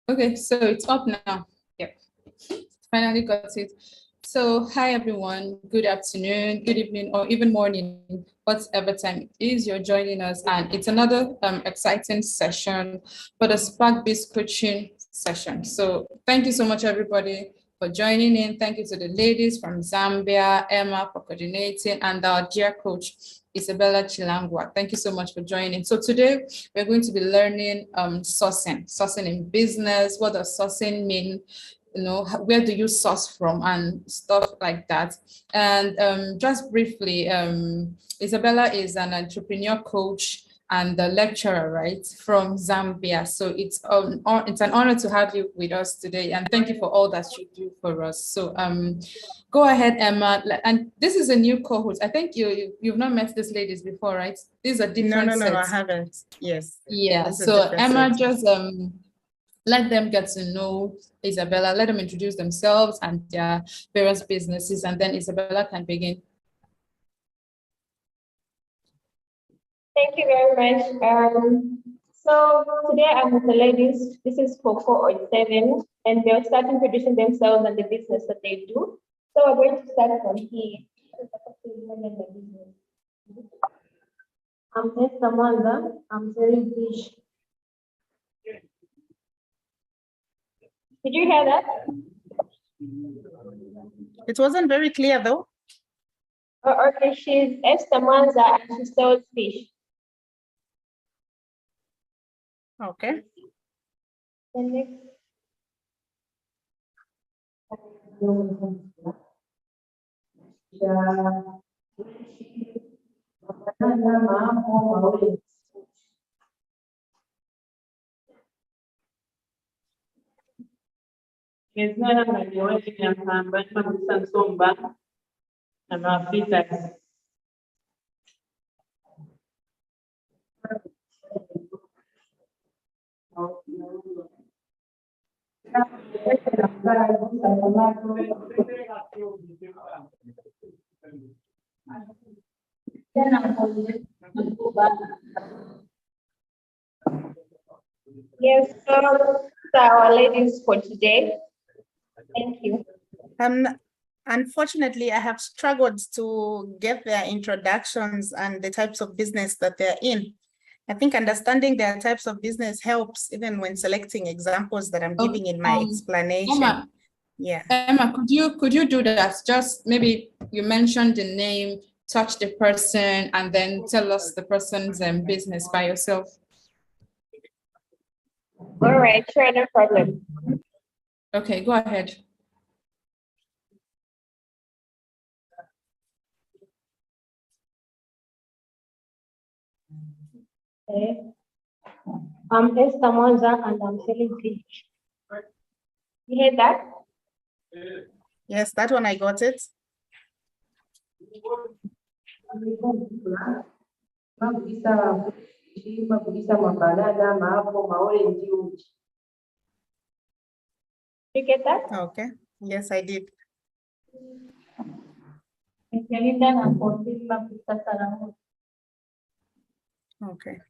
Okay, so it's up now. Yep, finally got it. So hi everyone, good afternoon, good evening, or even morning, whatever time it is you're joining us. And it's another exciting session for the Spark-based coaching session. So thank you so much everybody for joining in. Thank you to the ladies from Zambia, Emma for coordinating, and our dear coach, Isabella Chilangwa. Thank you so much for joining. So today we're going to be learning sourcing in business. What does sourcing mean? You know, where do you source from and stuff like that. And just briefly, Isabella is an entrepreneur coach and the lecturer, right, from Zambia. So it's an honor to have you with us today, and thank you for all that you do for us. So go ahead, Emma. And this is a new cohort. I think you've not met these ladies before, right? These are different No, I haven't. Yes. Yeah. So Emma, just let them get to know Isabella, let them introduce themselves and their various businesses, and then Isabella can begin. Thank you very much. So today I'm with the ladies. This is for cohort 7, and they're starting introducing themselves and the business that they do. So we're going to start from here. I'm Esther Mwanza. I'm very rich. Did you hear that? It wasn't very clear though. Oh, okay, she's Esther Mwanza and she sells fish. Okay. And next. Ngezana maliwali nyambamba mabusa nsomba amafita. Yes, so our ladies for today. Thank you. Unfortunately, I have struggled to get their introductions and the types of business that they're in. I think understanding their types of business helps even when selecting examples that I'm giving in my explanation. Emma, yeah. Emma, could you do that? Just maybe you mentioned the name, touch the person, and then tell us the person's business by yourself. All right, sure, no problem. Okay, go ahead. Okay. I'm Esther Mwanza and I'm selling fish. You heard that? Yes, that one I got it. You get that? Okay. Yes, I did. Okay.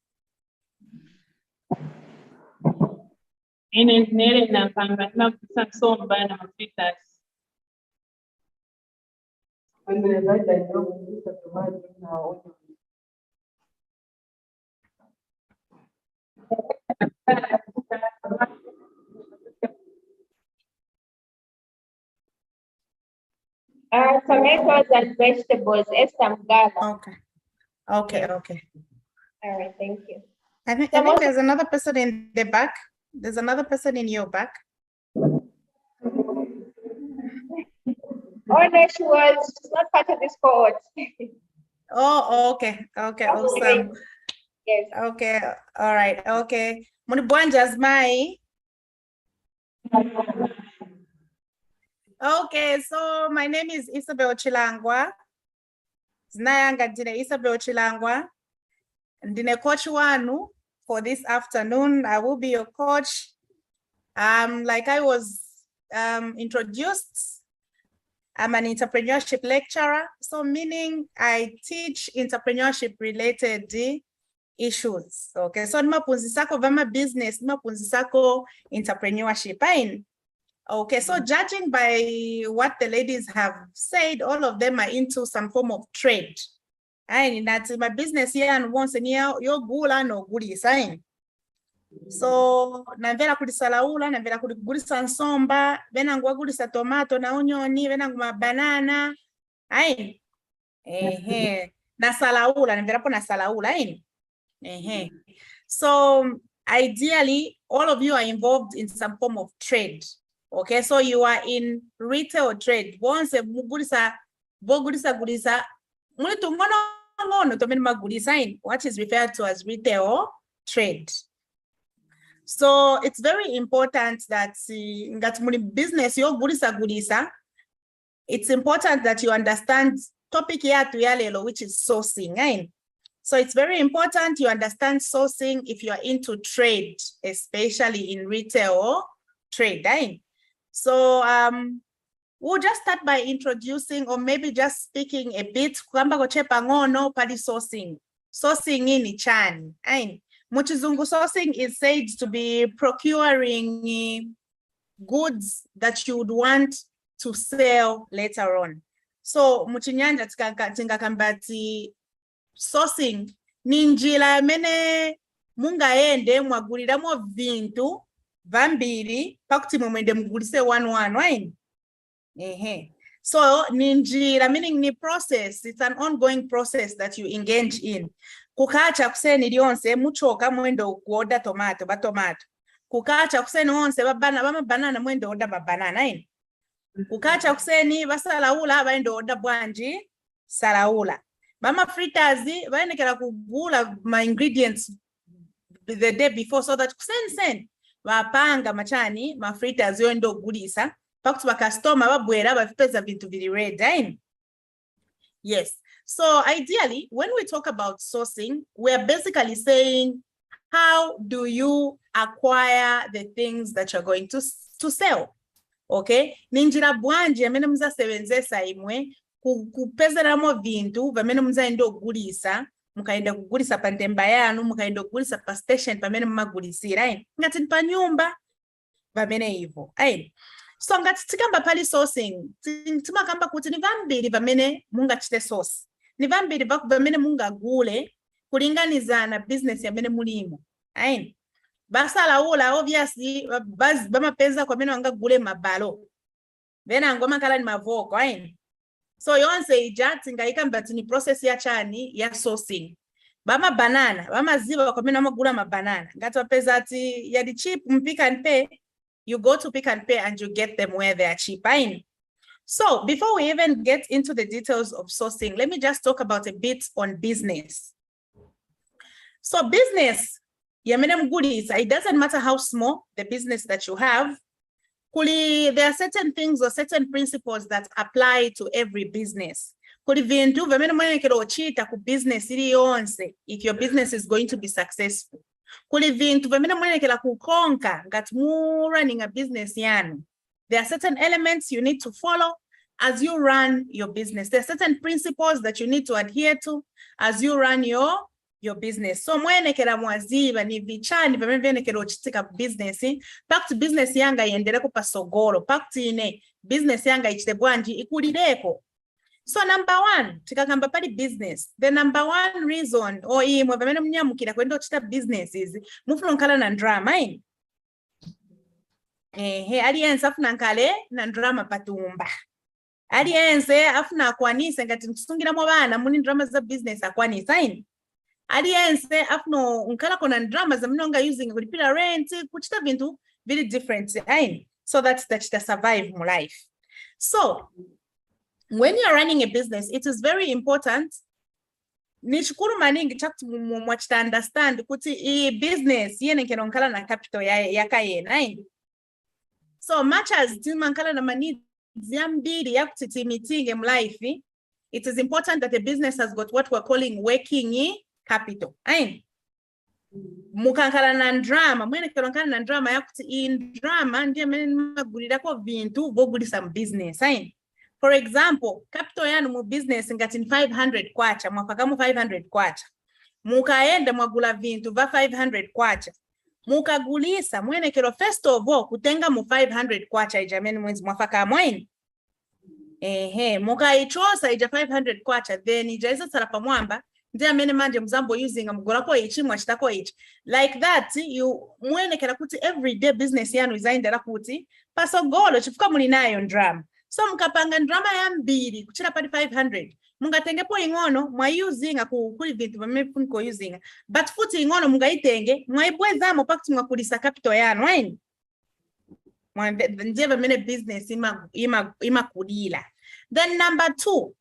Nere nampamba mabusa nsomba na mafita. Tomatoes and vegetables, Esther Mgala. Okay. Okay, okay. All right, thank you. I think there's another person in the back. There's another person in your back. Oh no, she's not part of this cohort. Oh, okay. Okay, awesome. Yes. Okay, all right. Okay. Munibwanja Mai. Okay, so my name is Isabel Chilangwa. Zinayanga Dine Isabel Chilangwa. Dine coach wanu for this afternoon. I will be your coach. Like I was introduced, I'm an entrepreneurship lecturer. So meaning I teach entrepreneurship related issues. Okay, so nimapunzisako vama business, nimapunzisako entrepreneurship. Fine. Okay, so judging by what the ladies have said, all of them are into some form of trade. And that's my business here and once a year, yo gula no guli sign. So navera kulisa laula, navera kulisa nsomba, vena ngwa kulisa tomato na onioni, vena ngwa banana. Ain. Na salaula, navera po na salaula, ain. So ideally, all of you are involved in some form of trade. Okay, so you are in retail trade. Once a mugulisa, bogulisa gulisa, what is referred to as retail trade. So it's very important that business yo gulisa gulisa. It's important that you understand topic ya to yalelo, which is sourcing. Right? So it's very important you understand sourcing if you are into trade, especially in retail trade. Right? So we'll just start by introducing or maybe just speaking a bit kwamba kochepa ngono pali sourcing. Sourcing in chan. Muchizungu sourcing is said to be procuring goods that you would want to sell later on. So muchinyanja tingakambati sourcing ninjila mene munga ende mwagulira mo vintu vambiri pakuti mwende mgulise one, right? So ninjira meaning ni process. It's an ongoing process that you engage in. Kukacha kuseni lionse muchoka mwendo kuoda tomato ba tomato. Kukacha kuseni onse bama banana mwendo oda ba banana. Kukacha kuseni basalaula baendo oda bwanji salaula. Mama fritters baenekera kugula my ingredients the day before so that kuseni wapanga machani ma fritters yoendo gulisa pakuti ba customer babwera bafipeza bintu bili ready. Yes. So ideally, when we talk about sourcing, we are basically saying, how do you acquire the things that you're going to sell? Okay? Ninjira bwanje amene muza sebenzesa imwe kupeza ramo vintu vamene muza endo gulisa mukaenda kugulisa pa ntemba yanu mukaenda kugulisa pa station pamene mumagulisira ngati pa nyumba vamene hivyo. So ngati tikamba pali sourcing timakamba kuti ni vambiri vamene munga chite source. Ni vambiri vamene munga gule kulinganizana business yamene mulimo. Basalaula obviously bamapeza kwa mene wanga gule mabalo. Vena ngoma kala ni mavoko. So yonse ijati ngaikamba ni process ya chani ya sourcing. Bama banana, bama ziva kwa mene wamagula mabanana. Ngati wapeza ati yadi cheap Pick and Pay. You go to Pick and Pay and you get them where they are cheap. So before we even get into the details of sourcing, let me just talk about a bit on business. So business, it doesn't matter how small the business that you have. There are certain things or certain principles that apply to every business. If your business is going to be successful. Running a business. There are certain elements you need to follow as you run your business. There are certain principles that you need to adhere to as you run your business. So mwenekera mwaziba ni vichani vamenekera uchitika business. Pakti business yanga yendereko pasogoro. Pakti ine business yanga ichite bwanji ikulideko. So number one, tikakamba pali business. The number one reason or imwe vamene mnyamukira kwenda uchita business is mufuna nkala na drama. Aliyense afuna nkale na drama patumba. Aliyense afuna akwanise ngati msungira mwana muni drama za business akwanisa. Aliyense afuna nkala kona drama za mnonga using kulipira rent kuchita vintu very different. So that's that survive my life. So when you're running a business, it is very important. Nishukuru maningi chakti mwachita understand kuti business yene keronkala na capital yakaye. So much as timankala na mani ziambiri ya kutitimitinge in life, it is important that the business has got what we're calling working capital. Mukankala na drama, mwene keronkala na drama ya kuti in drama ndiye mene magulira kwa vintu voguli some business. For example, capital yanu mu business ngati 500 kwacha, mwafakamu 500 kwacha. Mukaenda mwagula vintu va 500 kwacha. Mukagulisa mwenekero first of all kutenga mu 500 kwacha ijameni mwezi mwafaka mweni. Mukaichosa ija 500 kwacha, then ija isa sarapa mwamba, ndiya mene manje mzambo using mugolako ichi mwachitako ichi. Like that, you mwenekera kuti everyday business yanu izaindera kuti, paso golo chifuka mulinayo ndrama. So mukapanga ndrama ya mbili, kuchira padi 500. Mungatengepo ingono, mwa using kuli vintu vamefuniko using. But futi ingono mungaitenge, mwa ibweza mopakti mwa kulisa capital yanu, waini? Ndiye vamene business ima kudila. Then number 2,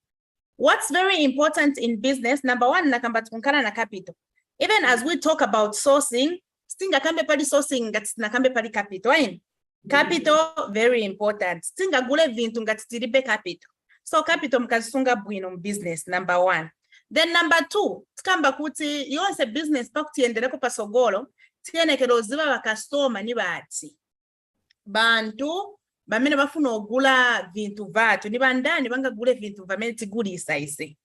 what's very important in business? Number 1, nakamba tukunkana na capital. Even as we talk about sourcing, stinga kambe pali sourcing, nakambe pali capital, waini? Capital, very important. Stinga gule vintu ngati tiribe capital. So capital mkazisunga bwino business, number 1. Then number 2, tikamba kuti yonse business pakuti endeleko pasogolo, tiene keroziva wa customer ni baati. Bantu, bamene bafuna ogula vintu vatu, ni bandani banga gule vintu vamene tigulisa ise.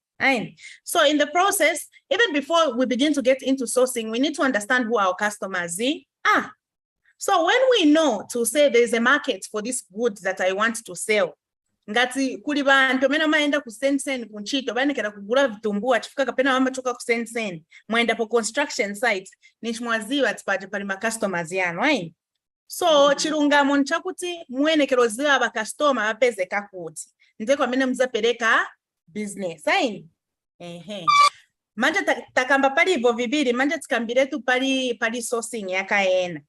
So in the process, even before we begin to get into sourcing, we need to understand who our customers are. So when we know to say there's a market for this goods that I want to sell, ngati kuli bantu mena maenda ku Sensen kunchito banekera kugula vitumbua chifika kapena mama toka ku Sensen mwenda po construction site nishmwaziwa tipaje pali ma customers yanu, right? So chirungamo nchakuti mwenekero ziwa ba customer apeze kakuti ndeko amene mzapereka business, right? Manje takamba pali hivyo vibiri, manje tikambire tu pali sourcing yakaena.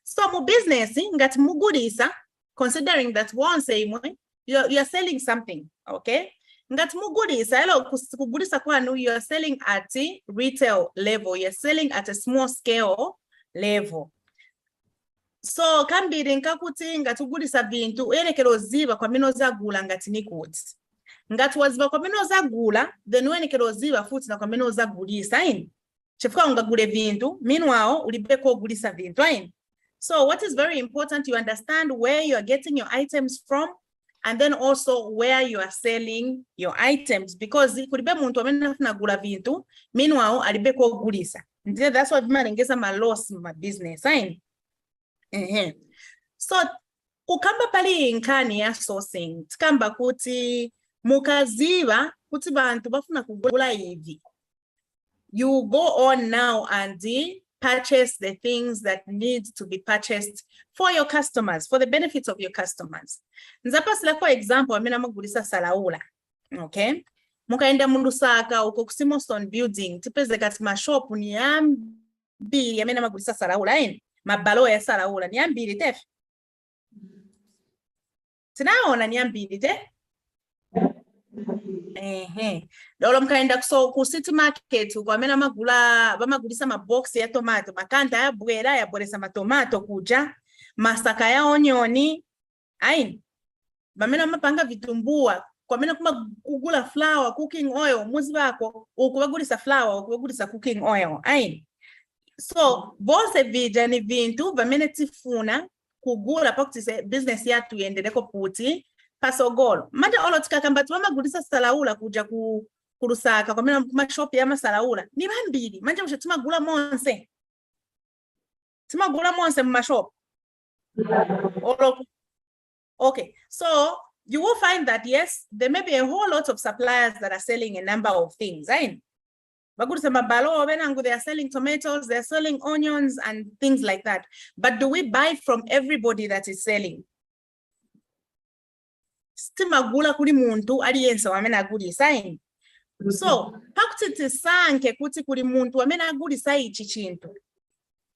So mu business ngati mugulisa, considering that once imwe you're selling something, okay? Ngati mugulisa, hello, kugulisa kwanu, you're selling at a retail level, you're selling at a small scale level. So kambiri nkakuti ngati ugulisa vintu elekero ziva kwa mino zagula ngati ni goods. Ngati waziva kwa mino zagula, then elekero ziva futi na kwa mino zagulisa, in? Chifuka ungagule vintu, meanwhile ulibeko gulisa vintu, in? So what is very important, you understand where you are getting your items from, and then also where you are selling your items, because kulibe muntu amene afuna gula vintu, meanwhile alibeko gulisa. That's what marengeza ma loss ma business, right? So ukamba pali inkani ya sourcing, tikamba kuti mukaziva kuti bantu bafuna kugula hivi. You go on now and purchase the things that need to be purchased for your customers, for the benefits of your customers. Nzapasila kwa example, amena magulisa salaula, okay? Mukaenda Lusaka, uko ku Simonston building, tipeze kati mashop ni ambili, amena magulisa salaula, ini? Mabalo ya salaula, ni ambili tef? Tinaona ni ambili tef? Lolo mkaenda ku city market kwa mena magulisa mabox ya tomato, makanta ya bwera ya boresa matomato kuja, masaka ya onioni, aini. Bamena mapanga vitumbua, kwa mena kuma kugula flour, cooking oil, muzi wako, ukubagulisa flour, ukubagulisa cooking oil, aini. So, bose vija ni vintu, bamena tifuna, kugula pakutise business ya tuyendeleko puti, pasogolo. Manje olo tikakambatu mama gulisa salaula kuja Lusaka kwa mena kuma shop ya masalaula. Ni bambili. Manje mshe tima monse. Tima gula monse mma shop. Okay. So you will find that yes, there may be a whole lot of suppliers that are selling a number of things, right? Bagulisa mabalo benangu, they are selling tomatoes, they are selling onions and things like that. But do we buy from everybody that is selling? Stimagula kuli muntu aliyensa wamena guli sign. So, pakutiti sanke kuti kuli muntu wamena guli sai chichintu.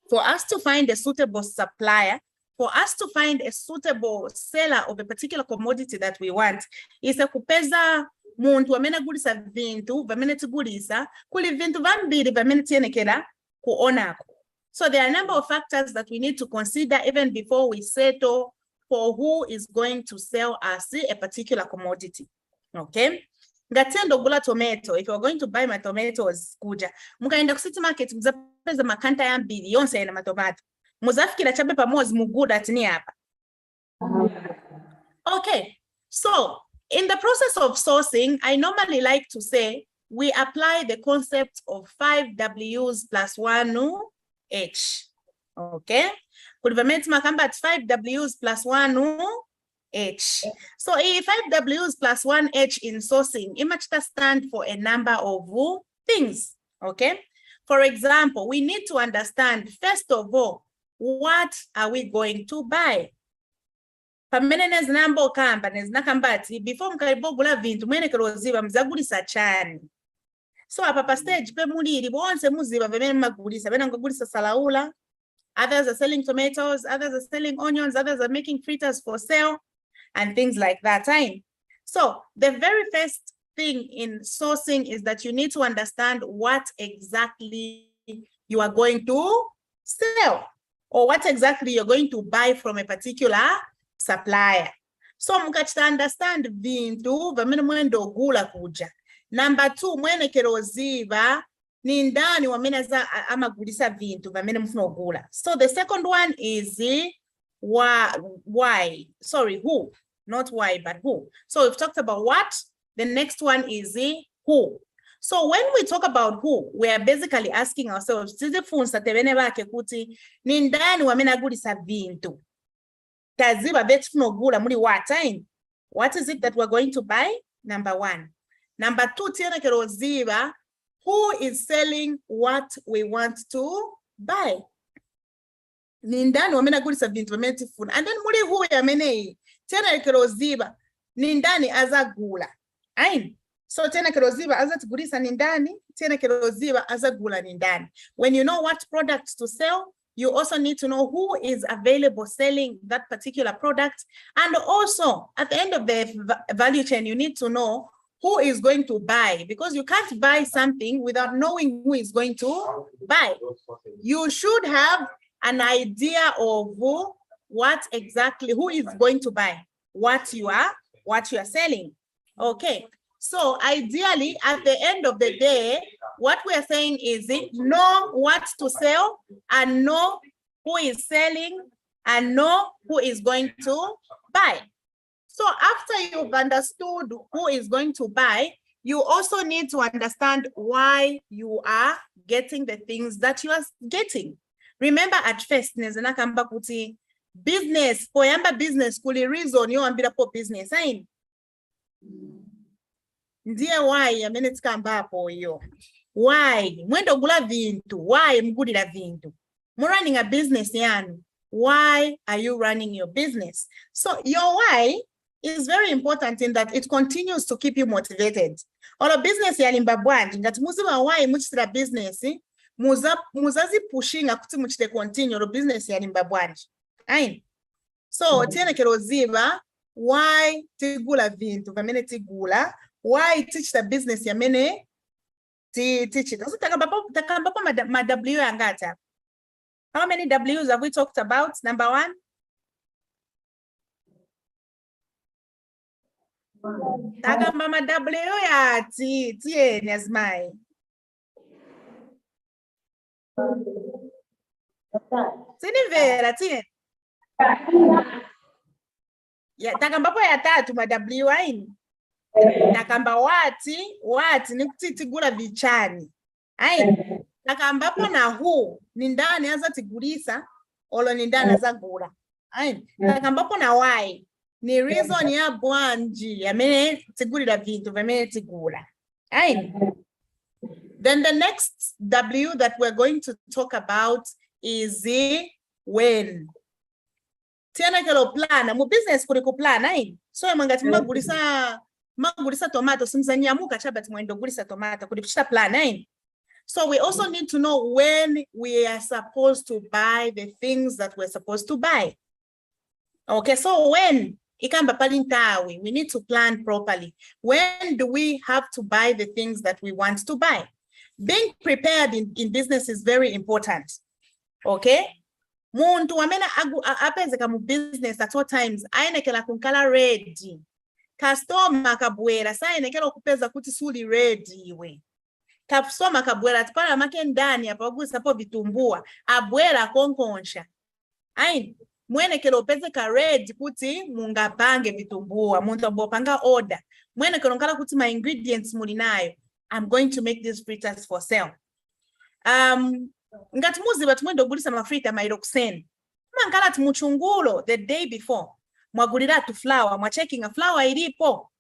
For us to find a suitable supplier, for us to find a suitable seller of a particular commodity that we want, is a kupeza muntu wamena gulisa vintu, vamena tigulisa, kuli vintu vambiri vamena tienekera kuonako. So there are a number of factors that we need to consider even before we settle for who is going to sell us a particular commodity. Okay? Ngatendo gula tomato, if you're going to buy my tomatoes, kuja. Mukaenda ku city market, mzapeza makanta ya mbili, yonse ya na matomato. Muzafikira chabe pamozi muguda tini hapa. Okay, so In the process of sourcing, I normally like to say we apply the concept of 5 W's plus 1 H. Okay? Kulivamente makamba at 5 W's plus 1 H. So if 5 W's plus 1 H in sourcing, imachita stand for a number of things. Okay? For example, we need to understand, first of all, what are we going to buy? Pamene nezinambo kamba nezinakambati before mkalibogula vintu mwene keroziba mzagulisa chani. So apa pa stage pe muliri bonse muziba vemene magulisa bena ngagulisa salaula. Others are selling tomatoes, others are selling onions, others are making fritters for sale and things like that. So the very first thing in sourcing is that you need to understand what exactly you are going to sell or what exactly you're going to buy from a particular supplier. So mukachita understand vintu vamene mwendo gula kuja. Number 2, mwene keroziva ni ndani wamene amagulisa vintu vamene mufuna gula. So the second one is why. Sorry, who, not why, but who. So we've talked about what. The next one is who. So when we talk about who, we are basically asking ourselves, ni ndani wamene agulisa vintu. Taziba vetfuno gula muri what? What is it that we're going to buy? Number 1. Number 2, tiene keroziba, who is selling what we want to buy? Ni ndani wamene agulisa vintu vamene tifuna. And then muri who yamene tiene keroziba, ni ndani azagula. So tena keroziba azatigulisa ni ndani, tena keroziba azagula ni ndani. When you know what products to sell, you also need to know who is available selling that particular product. And also at the end of the value chain, you need to know who is going to buy, because you can't buy something without knowing who is going to buy. You should have an idea of what exactly, who is going to buy what you are selling. Okay. So ideally, at the end of the day, what we are saying is know what to sell and know who is selling and know who is going to buy. So after you've understood who is going to buy, you also need to understand why you are getting the things that you are getting. Remember at first, nezana kamba kuti business, poyamba business, kuli reason yo ambira po business, ndiye why yamene tikamba apo yo. Why? Mwendo gula vintu. Why mgulira vintu? Mu running a business yanu. Why are you running your business? So your why is very important in that it continues to keep you motivated. Olo business ya limbabwanji, ngati muziwa why muchitira business, muzazi pushinga kuti muchite continue olo business ya limbabwanji. So tiene keroziba, why tigula vintu, vamene tigula, why teach the business ya mene teach it. So takambapo ma W angata. How many W's have we talked about? Number 1. Takamba ma W ya tieni azmai. Sini vera tieni. Ya takambapo ya 3 ma W aini. Nakamba wati ni kutitigula vichani. Nakambapo na who ni ndani azatigulisa olo ni ndani azagula. Nakambapo na why ni reason ya bwanji yamene tigulira vintu vamene tigula. Then the next W that we're going to talk about is when. Tiana kelo plana, mu business kuri ku plana So mangati magulisa tomato simzanyamuka chabati mwendo gulisa tomato kulipishita plan. So we also need to know when we are supposed to buy the things that we're supposed to buy. Okay, so when ikamba palintawi, we need to plan properly. When do we have to buy the things that we want to buy? Being prepared in business is very important. Okay? Muntu wamena apenzeka mu business at all times, ainekela kunkala ready. Customer kabwera sa inekela kupeza kuti suli ready iwe. Customer kabwera tipala make ndani apa kugusa po vitumbua abwera konkonsha. mwene kero peze ka red kuti mungapange vitumbua muntu abopanga order mwene kero nkala kuti my ingredients mulinayo I'm going to make these fritters for sale. Ngati muziba tumwendo gulisa mafrita mailo kuseni mankala tumuchungulo the day before mwagulira tu flour mwa checking a flour ilipo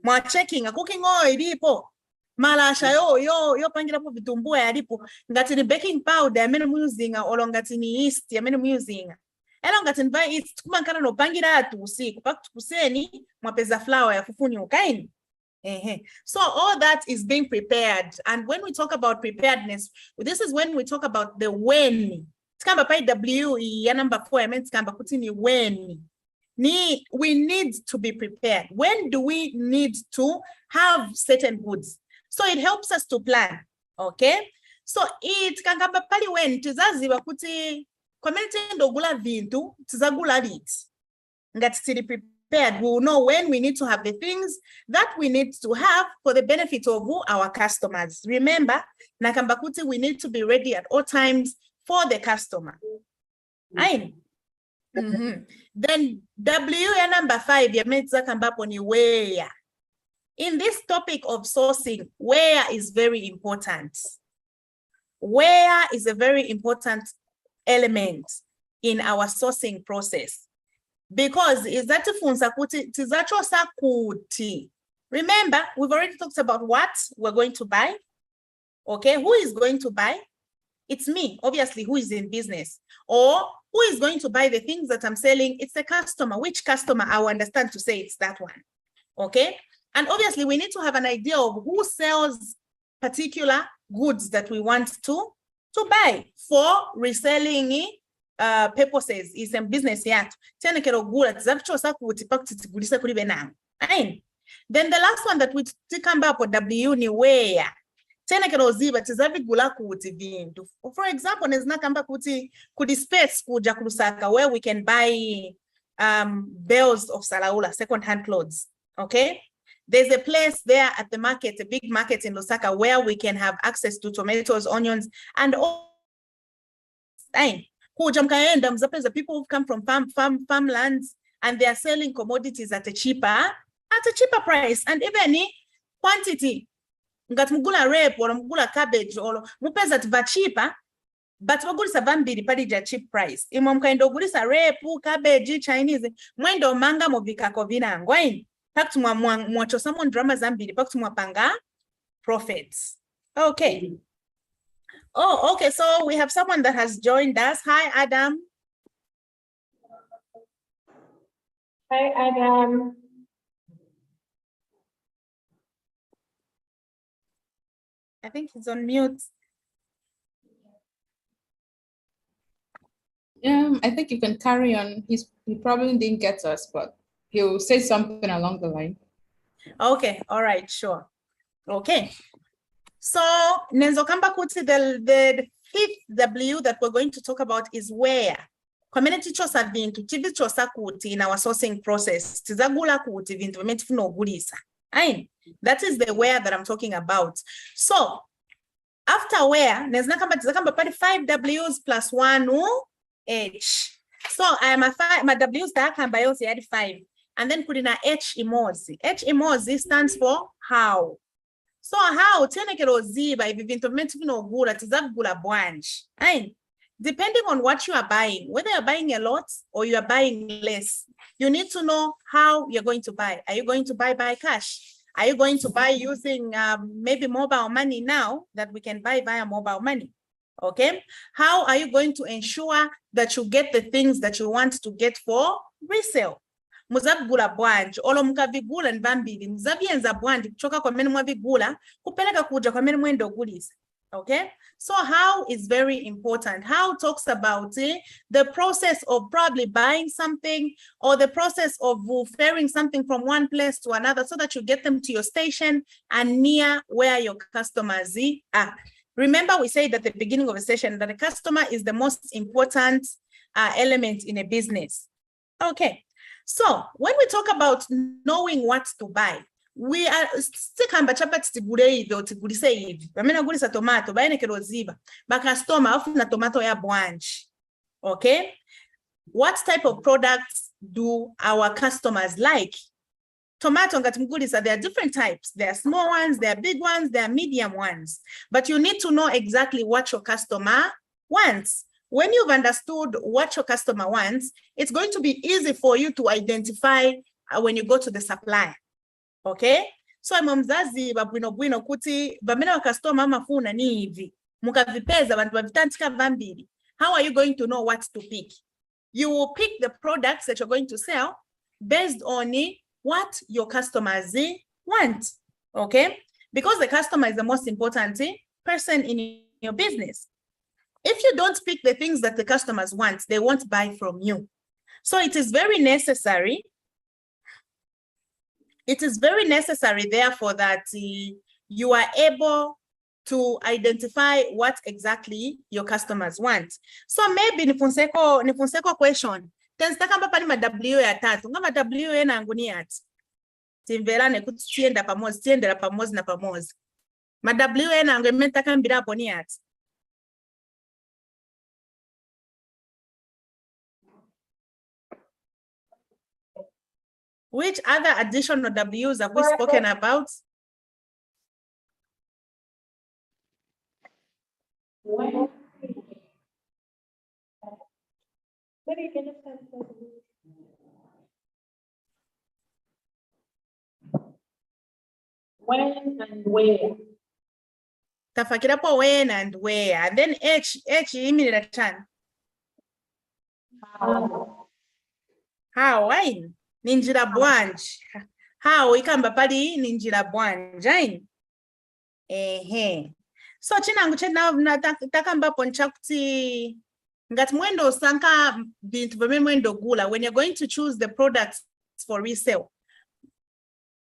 mwa checking a cooking oil ilipo malasha yo pangira po vitumbua yalipo ngati ni baking powder amene muzinga olo ngati ni yeast amene muzinga elo ngati ni vai yeast kumankala no pangira tu usiku pakuti kuseni mwapeza flour ya kufunyo kaini. So all that is being prepared, and when we talk about preparedness, this is when we talk about the when. Tikamba pai W ya number 4 I meant tikamba kuti ni when. We need to be prepared. When do we need to have certain goods? So it helps us to plan. Okay? So it kangamba pali when tizaziba kuti community ndogula vintu tizagula lit. Ngati tili prepared. We will know when we need to have the things that we need to have for the benefit of our customers. Remember, Nakambakuti, we need to be ready at all times for the customer. Then W number 5, where. In this topic of sourcing, where is very important. Where is a very important element in our sourcing process. Because is that kuti. Remember, we've already talked about what we're going to buy. Okay, who is going to buy? It's me, obviously, who is in business. Or who is going to buy the things that I'm selling? It's the customer. Which customer? I will understand to say it's that one. Okay, and obviously we need to have an idea of who sells particular goods that we want to buy for reselling purposes is a business yet. Then the last one that we come up with W ni where. For example, there's not could space where we can buy bales of Salaula, second-hand clothes. Okay. There's a place there at the market, a big market in Lusaka, where we can have access to tomatoes, onions, and all. The people who come from farmlands and they are selling commodities at a cheaper price, and even quantity. Ngat mugula rape or mugula cabbage or mupeza tva cheaper, but wagulisa bambiri palija cheap price. Imo mkaendo gulisa rape, cabbage, Chinese, mwendo manga mobika kovina ngwain. Paktu mwacho samon drama zambiri, paktu mwapanga profits. Okay. Oh, okay. So we have someone that has joined us. Hi, Adam. Hi, Adam. I think he's on mute. I think you can carry on. He probably didn't get us, but he'll say something along the line. Okay. All right. Sure. Okay. So, Nenzokamba Kuti, the fifth W that we're going to talk about is where. Community chosa vintu, chivi chosa kuti in our sourcing process. Tizagula kuti vintu, metifino gulisa. That is the where that I'm talking about. So, after where, Nenzakamba tizakamba pari 5 W's plus 1 H. So, I am my W's that can by also add 5. And then put in a H emoji. H emoji stands for how. So how tenekero ziba ivintu metifino gula tizagula bwanji. Depending on what you are buying, whether you're buying a lot or you are buying less, you need to know how you're going to buy. Are you going to buy by cash? Are you going to buy using maybe mobile money now that we can buy via mobile money? Okay. How are you going to ensure that you get the things that you want to get for resale? Muzabigula bwanji olo mukavigula nvambili muzabienza bwanji kuchoka kwa mene mwavigula kupeleka kuja kwa mene mwendo gulisa. Okay, so how is very important. How talks about the process of probably buying something or the process of ferrying something from one place to another so that you get them to your station and near where your customers are. Remember, we said at the beginning of the session that the customer is the most important element in a business. Okay. So when we talk about knowing what to buy, we are stikamba chapa tigule hivyo tigulise hivi. Bamena gulisa tomato, baene kero ziba. Ba customer afu na tomato ya bwanji. Okay? what type of products do our customers like? Tomato ngati mugulisa, there are different types. There are small ones, there are big ones, there are medium ones. But you need to know exactly what your customer wants. When you've understood what your customer wants, it's going to be easy for you to identify when you go to the supplier. Okay? So mzazi babwino kuti bamene wa customer amafuna ni hivi. Mukavipeza bantu bavitantika vambiri. How are you going to know what to pick? You will pick the products that you're going to sell based on what your customers want, okay? Because the customer is the most important person in your business. If you don't pick the things that the customers want, they won't buy from you. So it is very necessary. It is very necessary, therefore, that you are able to identify what exactly your customers want. So maybe nifunseko question. Tensitaka mbapa ni ma-W ya tatu. Nga ma-W ya nangu ni ati. Timverane kuti tiendera pamozi na pamozi. Ma-W ya nangu imetaka mbira hapo ni ati. Which other additional W's have we spoken about? When? Maybe you can just when and where. Tafakirapo when and where. And then H immediate chan. How? Why? Ninjira bwanji. How ikamba pali ninjira bwanji. So chinangu chena nataka mbapo nchakuti ngati mwendo sanka bintu veme mwendo gula, when you're going to choose the products for resale,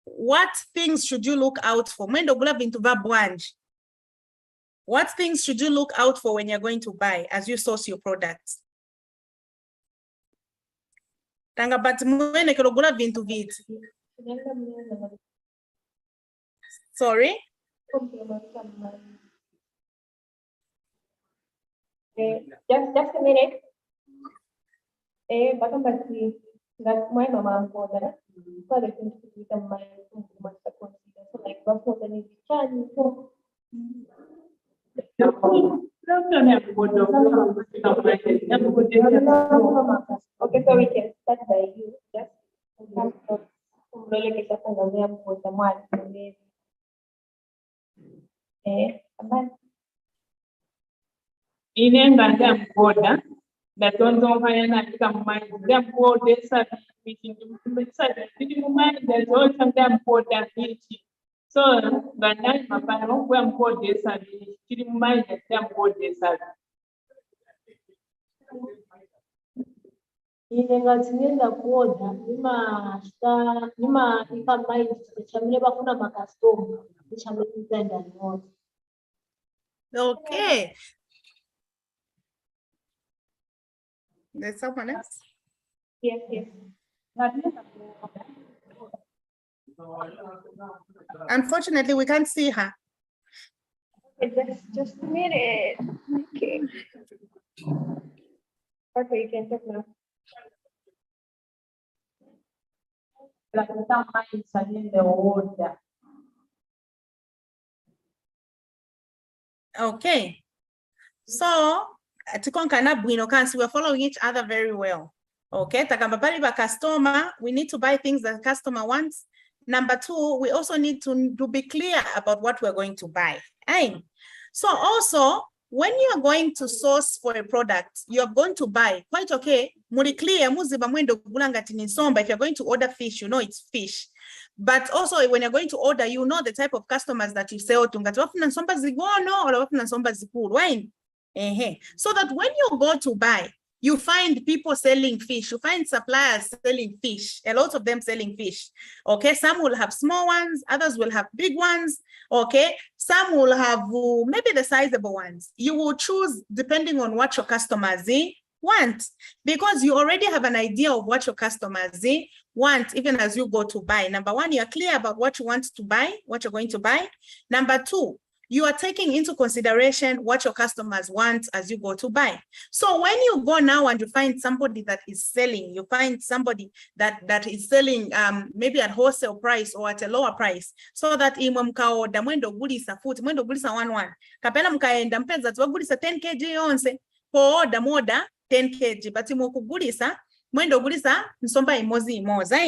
what things should you look out for? Mwendo gula bintu va bwanji. What things should you look out for when you're going to buy as you source your products? Tanga but mwene kero gula bintu viti. Sorry? Just a minute. Bakang basi nggak mau mama angkota, so ada things kita main untuk masa consider. So like bapa tadi bicara so. Okay, so we can start by you. Just kita tanggalnya angkota mana? Aman. Ine ngande amkoda ndatonzo mfanya kama mind amkoda sasa ndi mind ndazo ngande amkoda hichi so ngande mapano kwa amkoda sasa ndi mind amkoda sasa ine ngatienda kuoda nima kama mind chamile bakuna makastoma chamile ndani wote. Okay. There's someone else? Yes. Unfortunately, we can't see her. Just a minute. Okay. Okay, you can talk now. Okay. So, we're following each other very well. Okay, customer, we need to buy things that the customer wants. Number two, we also need to be clear about what we're going to buy. So also, when you are going to source for a product, you're going to buy, quite okay, if you're going to order fish, you know it's fish. But also when you're going to order, you know the type of customers that you sell to. So that when you go to buy, you find people selling fish, you find suppliers selling fish, a lot of them selling fish. Okay, some will have small ones, others will have big ones. Okay, some will have maybe the sizable ones. You will choose depending on what your customers want, because you already have an idea of what your customers want, even as you go to buy. Number one, you're clear about what you want to buy, what you're going to buy. Number two, you are taking into consideration what your customers want as you go to buy. So when you go now and you find somebody that is selling, you find somebody that is selling maybe at wholesale price or at a lower price, so that imwe mkaoda mwendo gulisa futi mwendo gulisa 1-1 kapena mkaenda mpeza tiwagulisa 10 kg yonse po order moda 10 kg but imokugulisa mwendo gulisa nsomba imozi imoza.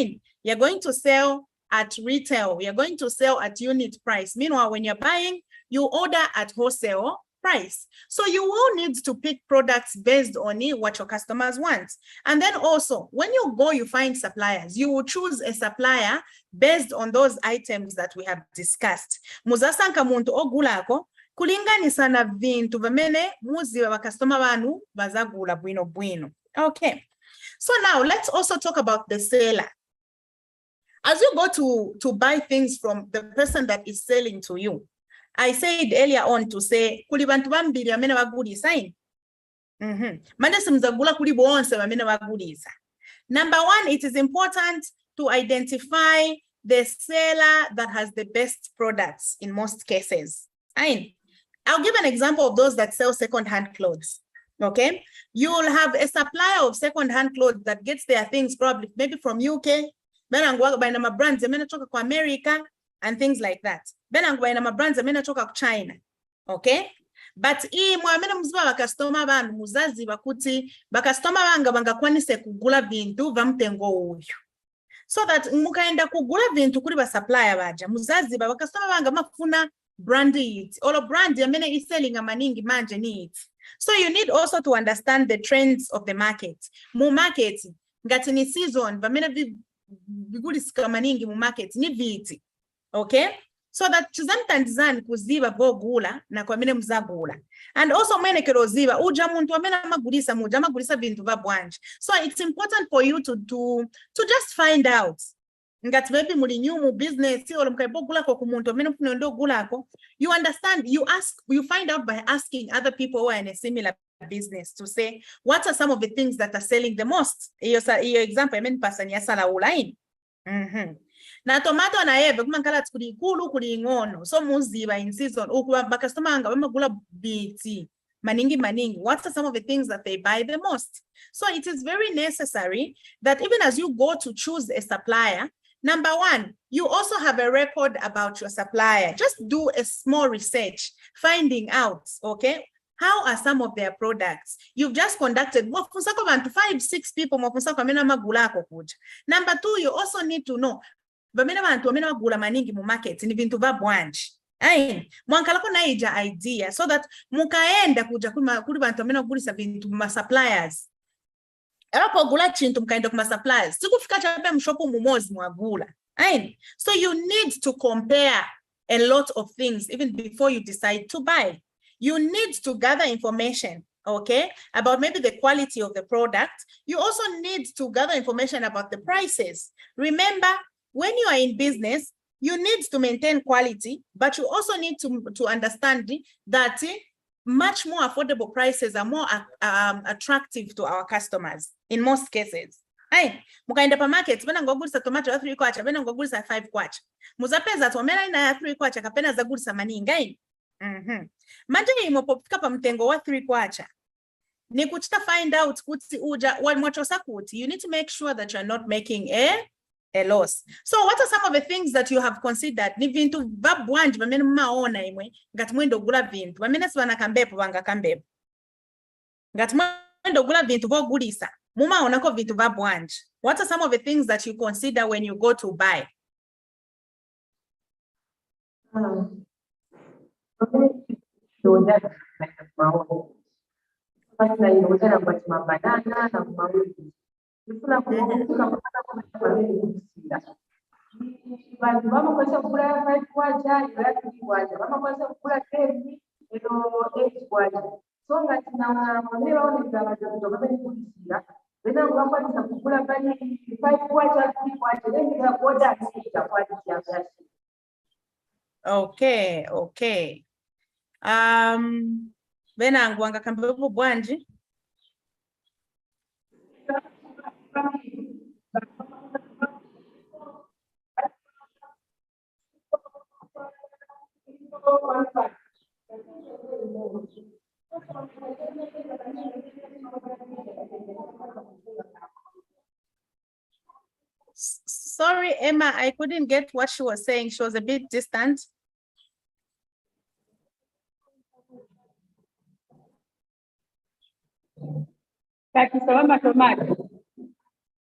You're going to sell at retail, you're going to sell at unit price. Meanwhile, when you're buying, you order at wholesale price. So you will need to pick products based on what your customers want. And then also, when you go, you find suppliers, you will choose a supplier based on those items that we have discussed. Muzasanka muntu ogulako, kulinganisa na vintu vamene muzi wa customer wanu bazagula bwino bwino. Okay. So now let's also talk about the seller. As you go to buy things from the person that is selling to you, I said earlier on to say, kuli bantu bambiri bamene bagulisa. Mande simzagula kuli bonse bamene bagulisa. Number one, it is important to identify the seller that has the best products in most cases. I'll give an example of those that sell second-hand clothes. Okay, you will have a supplier of second-hand clothes that gets their things probably maybe from UK. By nama brands toka kwa America and things like that. By nama brands toka kwa China. Okay? But mwamene mziba wa customer bandu muzazi bakuti ba customer banga bangakwanise kugula bintu vamtengo uyu. So that mukaenda kugula bintu kuri ba supplier baja muzazi ba customer banga mafuna brand it. Olo brand yamene is selling amaningi manje ni it. So you need also to understand the trends of the market. Mu market ngati ni season vamene vigulisa maningi mu market ni viti. Okay? So that tuzamtandizani kuziba bogula na kwa mine mzagula. And also mwene keroziba uja muntu wamena magulisa muja magulisa bintu vabwanji. So it's important for you to just find out. Ngati maybe muli new mu business or mkaibogula kwa kumuntu wamena mfunondo gula ko, you understand, you find out by asking other people who are in a similar business to say, what are some of the things that are selling the most? Iyo example, I mean, pasani ya sala ulaini. Na tomato na eve, kuma nkala tukuli kulu kuli ngono. So muziba in season, ukuwa bakastoma anga, wema gula biti. Maningi. What are some of the things that they buy the most? So it is very necessary that even as you go to choose a supplier, number one, you also have a record about your supplier. Just do a small research, finding out, okay? How are some of their products? You've just conducted 5-6 people. Number two, you also need to know maningi mu market ni vintu va bwanji. Mwankalako na ija idea so that mukaenda kuja kuri bantu amena gulisa vintu ma suppliers. Erapo gula chintu mkaenda kuma suppliers. Sikufika chape mshopu mumozi mwagula. So you need to compare a lot of things even before you decide to buy. You need to gather information, okay, about maybe the quality of the product. You also need to gather information about the prices. Remember, when you are in business, you need to maintain quality, but you also need to understand that much more affordable prices are more attractive to our customers in most cases. Mukaenda pa market, bena ngogulisa tomato ya 3 kwacha, bena ngogulisa 5 kwacha. Muzapeza tomera ina ya 3 kwacha, kapena zagulisa maninga. Manje imopofika pa mtengo wa 3 kwacha. Ni kuchita find out kuti uja walmwachosa kuti. You need to make sure that you're not making a loss. So what are some of the things that you have considered? Ni vintu vabwanji vamene maona imwe ngati mwendo gula vintu. Vamene sivana kambepo vanga kambepo. Ngati mwendo gula vintu vogulisa. Mumaona ko vintu vabwanji. What are some of the things that you consider when you go to buy? Okay. Bena angwanga kambepo bwanji. Sorry, Emma, I couldn't get what she was saying. She was a bit distant. Kati sawa matomati.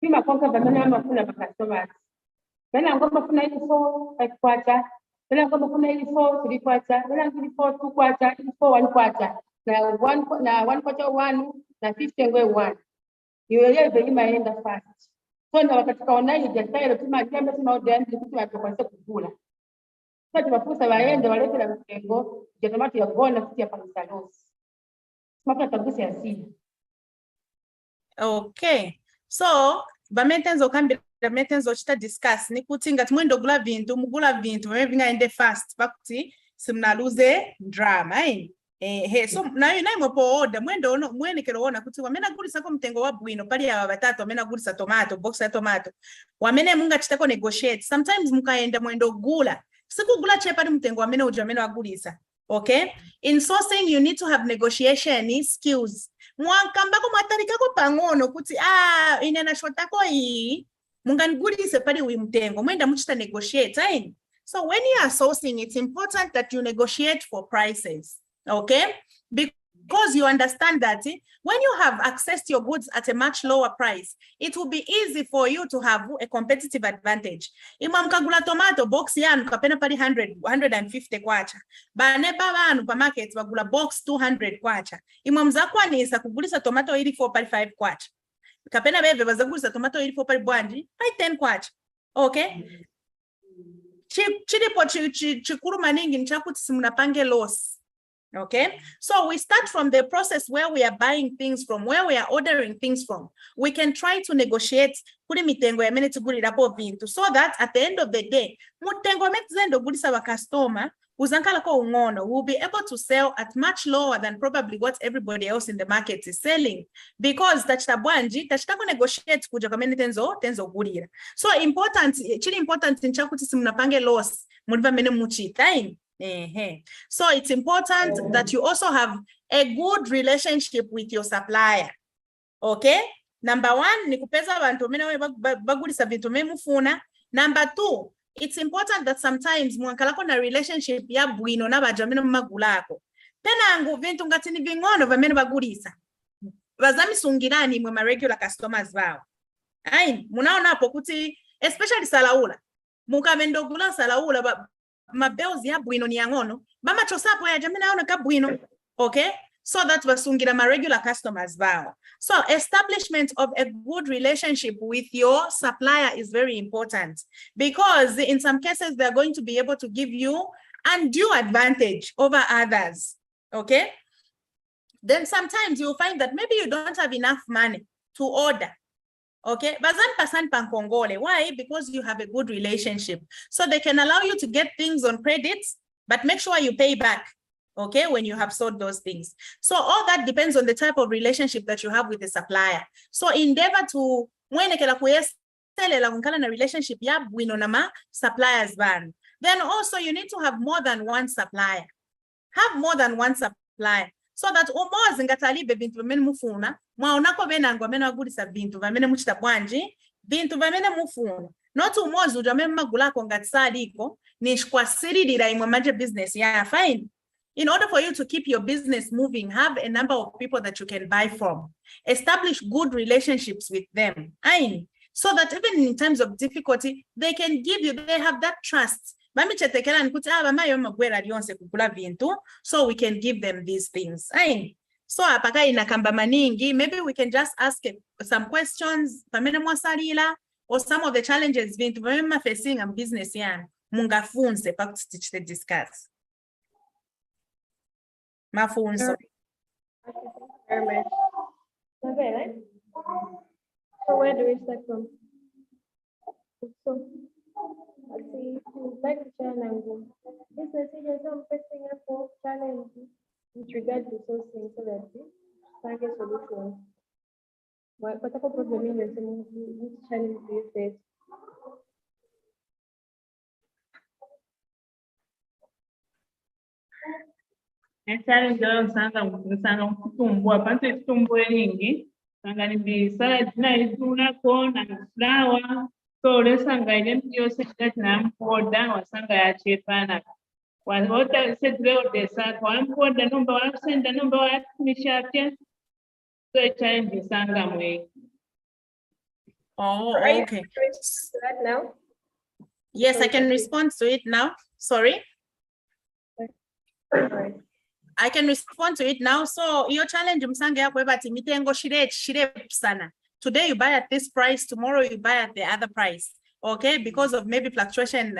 Kima konka banana mafuna makastomati. Bena ngomba funa ili 4 kwacha. Bena ngomba funa ili 4 3 kwacha. Bena ngili 4 2 kwacha, ili 4 1 kwacha. Na 1 kwacha 1 na 50 ngwe 1. Iwe veli maenda fast. So na wakati kaona hii jatairo tuma kiamba tuma odani kuti watokanse kugula. Sasa tumafusa waende walete la mtengo, jatomati ya gona kuti ya panisalos. Mafuta tabusi ya sidi. Okay, so bamentenzo kambira bamentenzo chita discuss ni kuti ngati mwendo gula vintu mugula vintu vinga ende fast pakuti simnaluze drama so nayo mwepo order mwendo ono mwenekero ona kuti wamena gulisa ko mtengo wa bwino pali ya batatu wamena gulisa tomato box ya tomato wamene munga chitako negotiate sometimes mukaenda mwendo gula sikugula chepa ni mtengo wamene ujamene wagulisa. Okay, in sourcing you need to have negotiation skills. Mwakambako mwatarikako pangono kuti inena shotako hii munganigulise pali uyu mtengo mwenda muchita negotiate. So when you are sourcing, it's important that you negotiate for prices. Okay, because you understand that when you have accessed your goods at a much lower price, it will be easy for you to have a competitive advantage. Ima mkagula tomato box yanu kapena pali 150 kwacha. Bane banu pa market bagula box 200 kwacha. Ima mzakwa nisa kugulisa tomato ili 4 pali 5 kwacha. Kapena bebe bazagulisa tomato ili 4 pali bwanji pali 10 kwacha. Okay? Chilipo chikuru maningi nchakuti simunapange loss. Okay, so we start from the process where we are buying things from, where we are ordering things from. We can try to negotiate kuri mitengo ya minute guli rapo vintu, so that at the end of the day, mutengo ya zendo gulisa wa customer, uzankala ko ungono, will be able to sell at much lower than probably what everybody else in the market is selling. Because tachita bwanji, tachita ko negotiate kuja kamene tenzo gulira. So chili important nchakuti simunapange loss, muliva mene muchita. So it's important that you also have a good relationship with your supplier. Okay, number one ni kupeza bantu mena bagulisa vintu memufuna. Number two, it's important that sometimes mwankalako na relationship ya bwino na bajamino magulako. Penangu vintu ngati ni vingono vamene bagulisa bazami sungirani mwe regular customers vao. Munaona hapo kuti especially salaula mukamendo gula salaula mabels ya bwino ni yangono bama chosapo ya jamina yaona ka bwino. Okay, so that wasungira ma regular customers vao. So establishment of a good relationship with your supplier is very important, because in some cases they're going to be able to give you undue advantage over others. Okay, then sometimes you'll find that maybe you don't have enough money to order. Okay, bazan pasan pankongole. Why? Because you have a good relationship. So they can allow you to get things on credits, but make sure you pay back, okay, when you have sold those things. So all that depends on the type of relationship that you have with the supplier. So endeavor to na relationship ya bwino na ma suppliers ban. Then also you need to have more than one supplier. Have more than one supplier, so that umozi ngatalibe bintu vamene mufuna mwaonako venango amene agulisa bintu vamene muchita bwanji bintu vamene mufuna, not umozi ujamene magulako ngati saliko nishkwasiririra imwe manje business ya fine. In order for you to keep your business moving, have a number of people that you can buy from. Establish good relationships with them, so that even in times of difficulty, they can give you, they have that trust. So we can give them these things. So apaka inakamba maningi, maybe we can just ask some questions or some of the challenges facing in business yan mungafunze pakuti discuss. Mafunzo. Very much. Okay, right? So where do we start from? So let's see, like to share language. This message is facing a for challenge with regard to sourcing so that target solutions. What type of problem in which challenge do you face? challenge usanga mkutumbua panto tumbue nyingi sanga ni salad na izuna kona flour so lesanga ile mjose kati na mpoda wasanga ya chepana wota sedreo desa kwa mpoda nomba wasenda nomba watumishatia so challenge sanga mwe. Oh, Are you okay. to that now? Yes, I can respond to it now. Sorry. Alright. I can respond to it now. So your challenge msange yako ebati mitengo shire sana. Today you buy at this price, tomorrow you buy at the other price. Okay, because of maybe fluctuation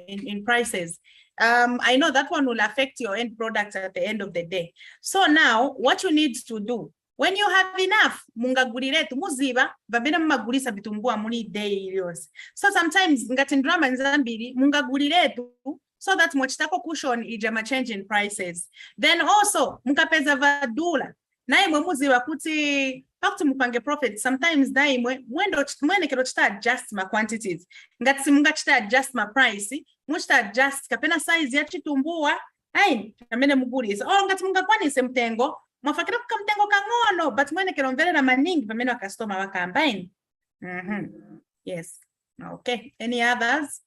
in prices. I know that one will affect your end product at the end of the day. So now what you need to do when you have enough, mungaguliretu muziba babena mmagulisa bitumbua muni day yose. So sometimes ngati ndrama nzambiri mungaguliretu so that mochitako cushion ijama change in prices. Then also mukapeza vadula naye mwe muziba kuti pakuti mupange profit sometimes naye mwene kero chita adjust ma quantities ngati munga chita adjust ma price muchita adjust kapena size ya chitumbua ayi amene mugulisa ngati munga kwanise mtengo mwafakira kukamtengo kangono but mwene kero mverera maningi pamene customer wakambaini. Yes. Okay, any others?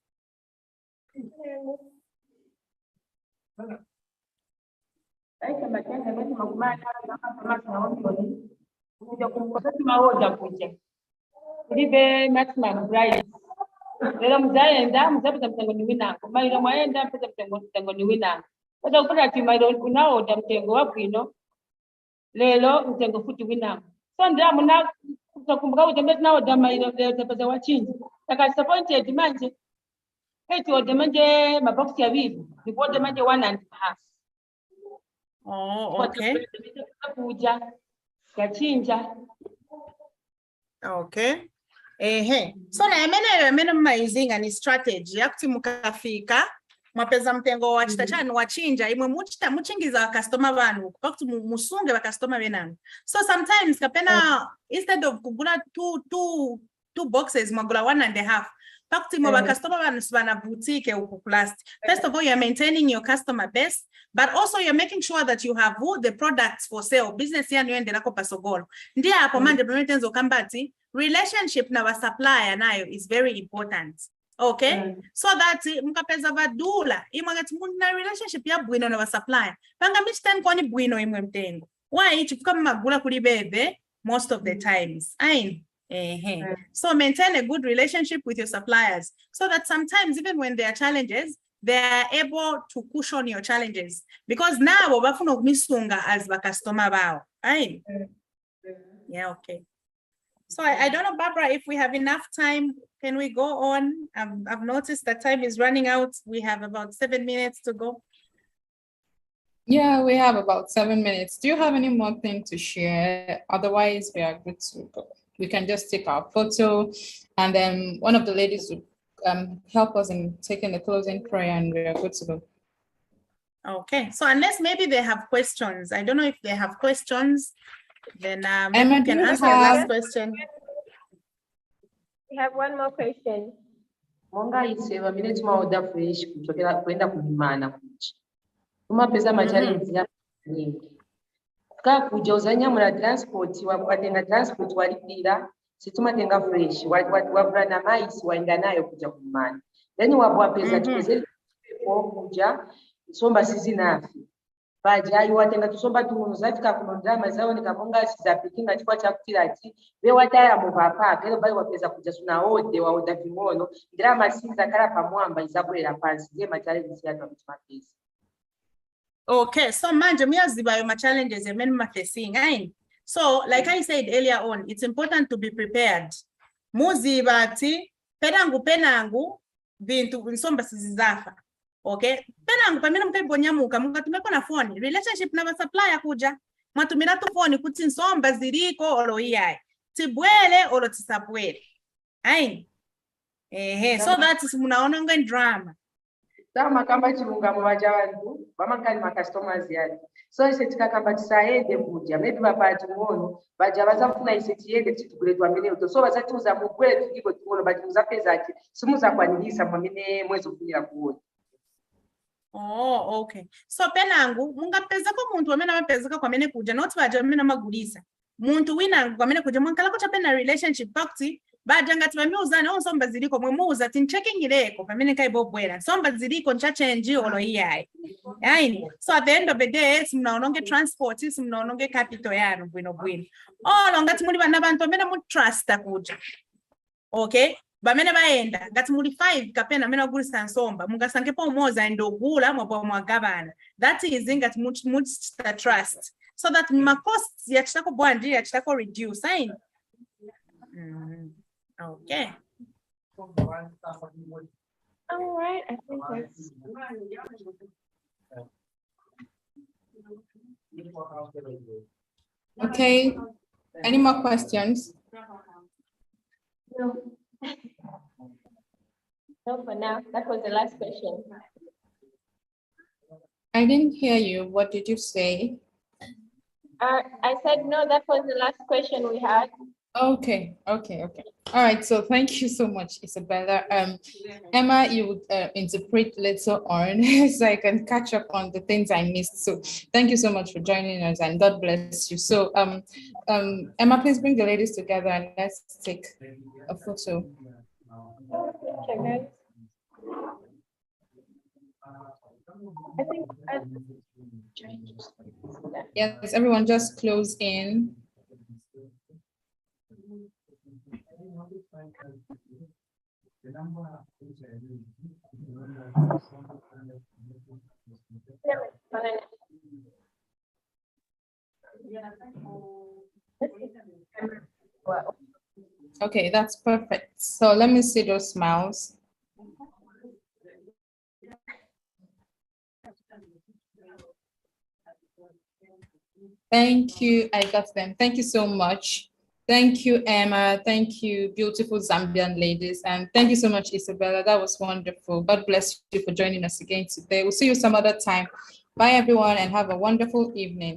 Libe maximum price. Lelo mzaenda mzapata mtengo ni winango. Mailo mwaenda mpata mtengo ni winango. Wata kupata ati mailo unaoda mtengo wabwino. Lelo mtengo futi winango. So ndamu na kutakumbuka utembe tunaoda mailo lelo tapata wachinji. Taka disappointed manje. Eti ode manje maboksi ya vivi. Nipode manje 1.5. Oh, okay. Kuja kachinja. Okay. So na yamene mmaizinga ni strategy yakuti mukafika mwapeza mtengo wa chitachani wachinja imwe muchingiza customer banu pakuti musunge ba customer benanu. So sometimes kapena instead of kugula two boxes mwagula 1.5 pakuti mwa ba customer banu sibana boutique uku plastic. First of all, you're maintaining your customer base, but also you're making sure that you have all the products for sale. Business yanu yendela ko pasogolo. Ndiye hapo manje prometenzo kambati relationship na wa supplier nayo is very important. Okay? So that mukapeza vadula imwagati muna relationship ya bwino na wa supplier. Panga michitani kwani bwino imwe mtengo. Why chifuka magula kuli bebe most of the times. Ain. So maintain a good relationship with your suppliers so that sometimes even when there are challenges, they are able to cushion your challenges because now bafuna kumisunga as ba customer bao. Ain. Yeah, okay. So I don't know, Barbara, if we have enough time, can we go on? I've noticed that time is running out. We have about 7 minutes to go. Yeah, we have about 7 minutes. Do you have any more thing to share? Otherwise, we are good to go. We can just take our photo and then one of the ladies will help us in taking the closing prayer and we are good to go. Okay, so unless maybe they have questions. I don't know if they have questions. Then maybe you can answer the last question. We have one more question. Monga iseva mine tumaoda fresh kutokea kwenda kulimana kuchi. Tumapeza machallenges ya nyingi. Ka kuja uzanyamula transport watenga transport walipira situmatenga fresh wabra na mais waenda nayo kuja kulimana. Then wapeza tuweze kuja somba sizinafi. Baja watenga tusomba tunuzafika kunondama zao nikamonga sizapikinga chikwa chakutira ati we wataya mupapa kero bali wapeza kuja suna ode waoda vimono drama sinza kala pamwamba izabwera pansi je machallenges yatu mtipapezi. Okay, so manje miyazibayo ma challenges yemen facing. So like I said earlier on, it's important to be prepared. Muzibati penangu bintu nsomba sizizafa. Okay, penangu pamina mkaibonyamuka mukatumeko na phone relationship na supplier kuja matumira tu phone kuti nsomba ziliko olo iyai tibwele olo tisabwele. So that is munaona ngwe drama. Sama kamba chilunga mwaja wangu bamakali ma customers yali. So ise tikakamba tisaende kuja maybe bapati ngono baja bazafuna ise tiende titukuletwa mine so bazatuza mukwetu iko timono bati muzapeza ati simuza kwanilisa mwamine mwezi kunyira kuona. Oh, okay. So penangu mungapezeka muntu wamene amapezeka kwamene kuja not vaja wamene amagulisa. Muntu wina kwamene kuja mwankala kucha pena relationship pakuti baja ngati vamiuzana onsomba ziliko mwemuuza tinchecking ileko pamene kaibobwera somba ziliko nchachenji olo iyayi. Yaini. So at the end of the day simunaononge transport simunaononge capital yanu bwino. Olo ngati muli vana bantu wamene mu trusta kuja. Okay? Bamene baenda ngati muli 5 kapena amene agulisa nsomba mungasankepo umoza ndogula mwapo mwagabana. That is ngati much trust so that my costs yachitako bwandi yachitako reduce ayi. Okay. All right, I think that's. Okay, any more questions? No. No, for now, that was the last question. I didn't hear you. What did you say? I said, no, that was the last question we had. Okay. All right. So thank you so much, Isabella. Emma, you would interpret later on so I can catch up on the things I missed. So thank you so much for joining us and God bless you. So Emma, please bring the ladies together and let's take a photo. Okay, guys. I think Yes, everyone just close in. Okay, that's perfect. So let me see those smiles. Thank you. I got them. Thank you so much. Thank you, Emma. Thank you, beautiful Zambian ladies. And thank you so much, Isabella. That was wonderful. God bless you for joining us again today. We'll see you some other time. Bye, everyone, and have a wonderful evening.